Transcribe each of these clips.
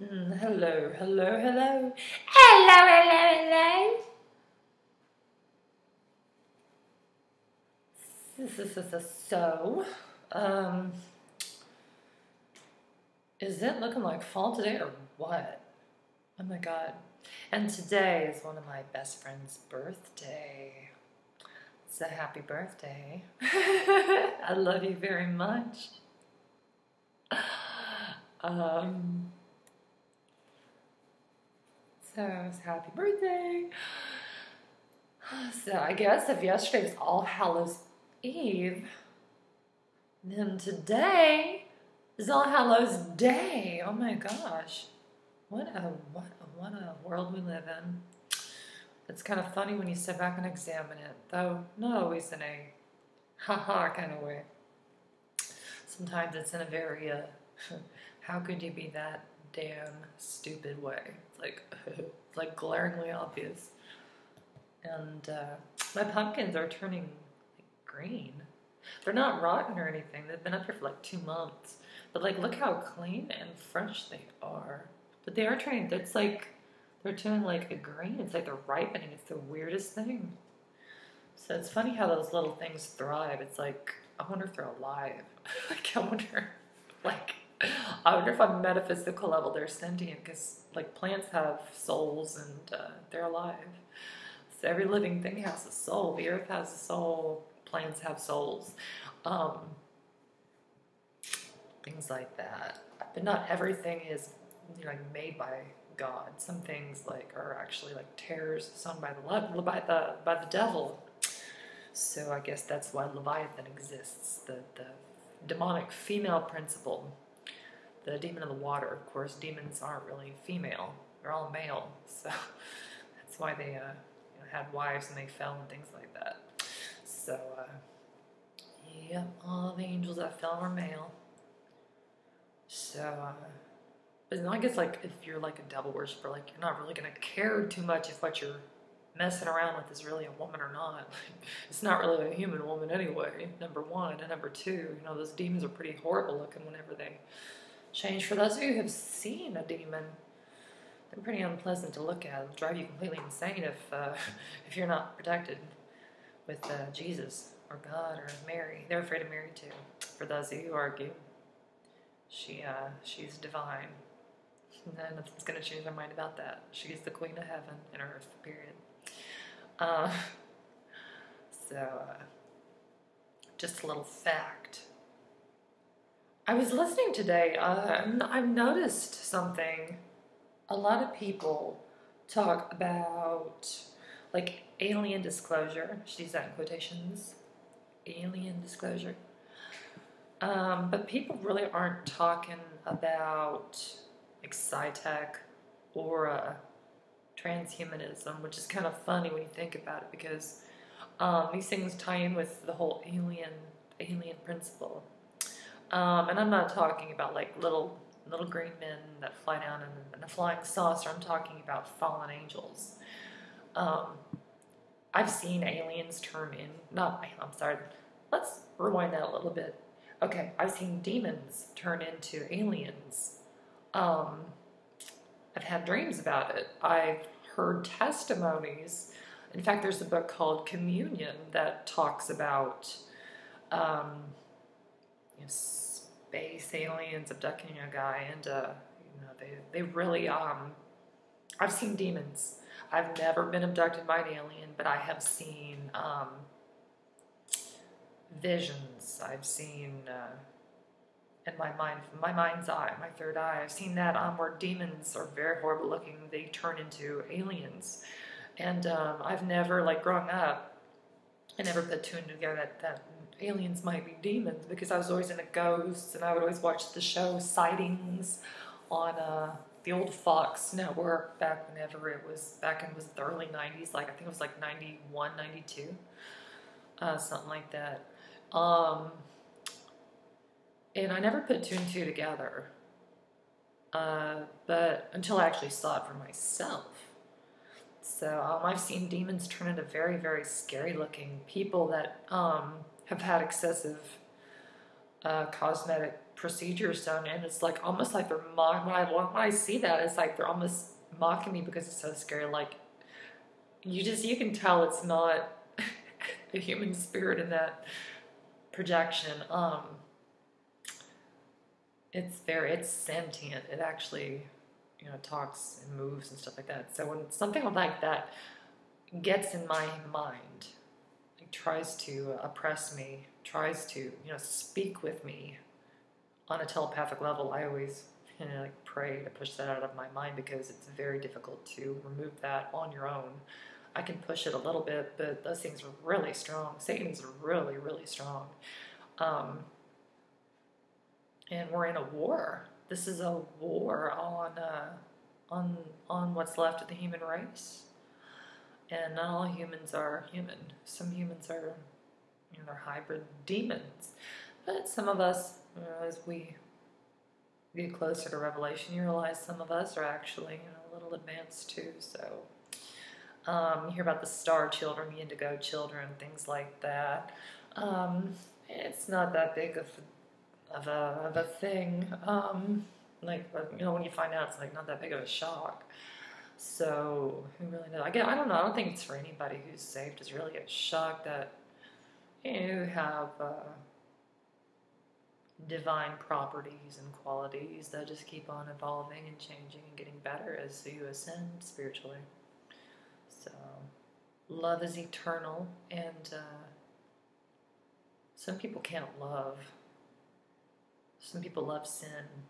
Hello, hello, hello. Hello, hello, hello. So, um, is it looking like fall today or what? Oh my God. And today is one of my best friend's birthday. It's a happy birthday. I love you very much. Um, so it's happy birthday. So I guess if yesterday was All Hallows Eve, then today is All Hallows Day. Oh my gosh. What a world we live in. It's kind of funny when you step back and examine it, though not always in a haha kind of way. Sometimes it's in a very how could you be that damn stupid way? It's like glaringly obvious. And my pumpkins are turning like green. They're not rotten or anything. They've been up here for like 2 months. But like, look how clean and fresh they are. But they are turning, it's like, they're turning like a green. It's like they're ripening. It's the weirdest thing. So it's funny how those little things thrive. It's like, I wonder if they're alive. I wonder if on a metaphysical level they're sentient, because like plants have souls and they're alive. So every living thing has a soul. The earth has a soul. Plants have souls. Things like that. But not everything is, made by God. Some things are actually like terrors sown by the devil. So I guess that's why Leviathan exists. The demonic female principle. The demon of the water. Of course, demons aren't really female. They're all male. So that's why they had wives and they fell and things like that. So, yeah, all the angels that fell were male. So, but I guess if you're like a devil worshiper, you're not really gonna care too much if what you're messing around with is really a woman or not. It's not really a human woman anyway, number one. And number two, those demons are pretty horrible looking whenever they change. For those of you who have seen a demon, they're pretty unpleasant to look at. It'll drive you completely insane if you're not protected with Jesus or God or Mary. They're afraid of Mary too. For those of you who argue, she's divine. And nothing's going to change their mind about that. She's the queen of heaven and earth, period. Just a little fact. I was listening today, I've noticed something. A lot of people talk about, alien disclosure. She's that in quotations. Alien disclosure. But people really aren't talking about, sci-tech or transhumanism, which is kind of funny when you think about it, because these things tie in with the whole alien principle. And I'm not talking about, little green men that fly down in a flying saucer. I'm talking about fallen angels. I've seen aliens turn in, I'm sorry, let's rewind that a little bit. Okay, I've seen demons turn into aliens. I've had dreams about it. I've heard testimonies. In fact, there's a book called Communion that talks about space aliens abducting a guy, and they really I've seen demons. I've never been abducted by an alien, but I have seen visions. I've seen in my mind's eye, my third eye, I've seen that where demons are very horrible looking. They turn into aliens, and I've never, growing up, I never put two and two together that aliens might be demons, because I was always into ghosts, and I would always watch the show Sightings on the old Fox network back in the early 90s, I think it was 91, 92, something like that. And I never put two and two together, but until I actually saw it for myself. So I've seen demons turn into very, very scary looking people that have had excessive cosmetic procedures done, and it's like almost like they're mock. When I see that, it's like they're almost mocking me because it's so scary. Like you can tell it's not a human spirit in that projection. It's sentient. It actually, talks and moves and stuff like that. So when something like that gets in my mind, it tries to oppress me, tries to, speak with me on a telepathic level, I always pray to push that out of my mind, because it's very difficult to remove that on your own. I can push it a little bit, but those things are really strong. Satan's really, really strong. And we're in a war. This is a war on what's left of the human race. And not all humans are human. Some humans are, they're hybrid demons. But some of us, as we get closer to Revelation, you realize some of us are actually, a little advanced too. So you hear about the star children, the indigo children, things like that. It's not that big of a thing. When you find out, it's like not that big of a shock. So who really knows? I don't know. I don't think it's for anybody who's saved. It's really a shock that you have divine properties and qualities that just keep on evolving and changing and getting better as you ascend spiritually. So love is eternal, and some people can't love. Some people love sin.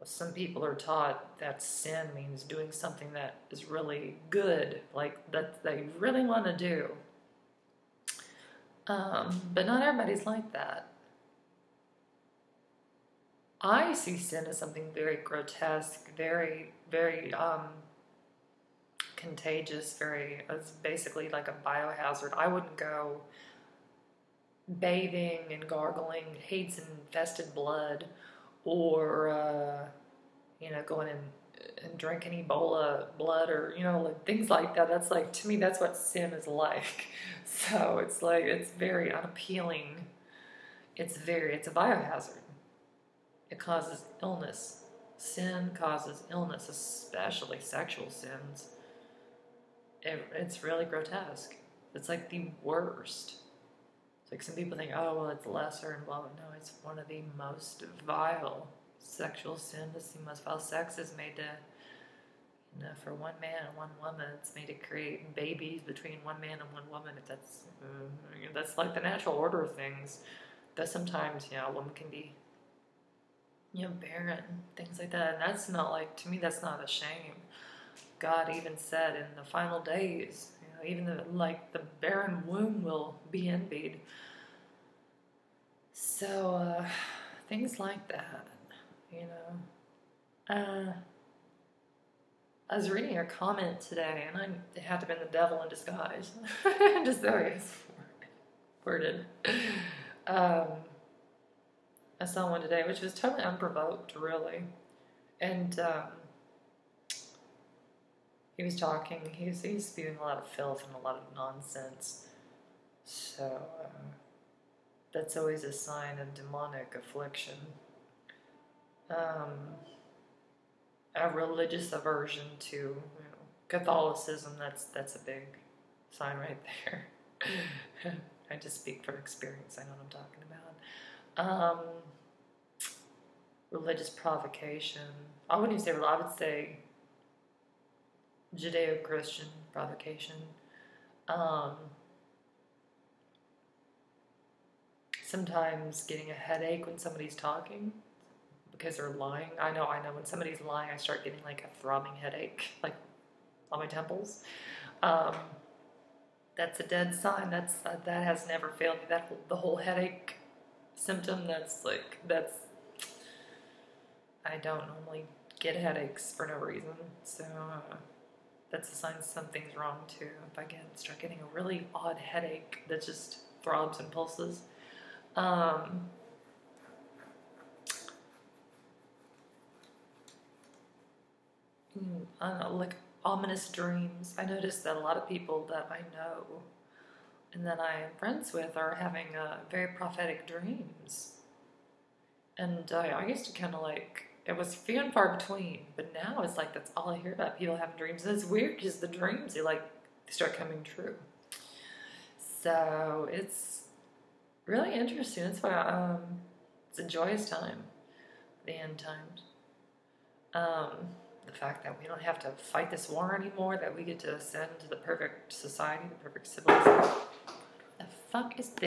Some people are taught that sin means doing something that is really good, like that you really want to do. But not everybody's like that. I see sin as something very grotesque, very, very contagious, it's basically like a biohazard. I wouldn't go bathing and gargling AIDS-infested blood, or going and drinking Ebola blood, or like things like that. That's like, to me, that's what sin is like. So it's like, it's very unappealing. It's a biohazard. It causes illness. Sin causes illness, especially sexual sins. It's really grotesque. It's like the worst. It's like some people think, oh, well, it's lesser and blah, blah. No, it's one of the most vile sexual sins. It's the most vile. Sex is made to, for one man and one woman. It's made to create babies between one man and one woman. That's like the natural order of things. But sometimes, a woman can be, barren, things like that. And that's not like, to me, that's not a shame. God even said in the final days, even the barren womb will be envied. So, things like that, I was reading a comment today, and it had to have been the devil in disguise. Just the way it's worded. I saw one today, which was totally unprovoked, really. And he was talking, he's spewing a lot of filth and a lot of nonsense. So that's always a sign of demonic affliction. A religious aversion to Catholicism, that's a big sign right there. I just speak from experience, I know what I'm talking about. Religious provocation. I wouldn't even say I would say Judeo-Christian provocation. Sometimes getting a headache when somebody's talking because they're lying. I know when somebody's lying, I start getting like a throbbing headache, like on my temples. That's a dead sign. That has never failed me. The whole headache symptom. I don't normally get headaches for no reason, so that's a sign something's wrong too. If I start getting a really odd headache that just throbs and pulses. I don't know, like ominous dreams. I noticed that a lot of people that I know and that I am friends with are having very prophetic dreams. And I used to kind of like, it was few and far between, but now it's like that's all I hear about, people having dreams. And it's weird because the dreams, they start coming true. So it's really interesting. That's why it's a joyous time, the end times. The fact that we don't have to fight this war anymore, that we get to ascend to the perfect society, the perfect civilization. The fuck is this?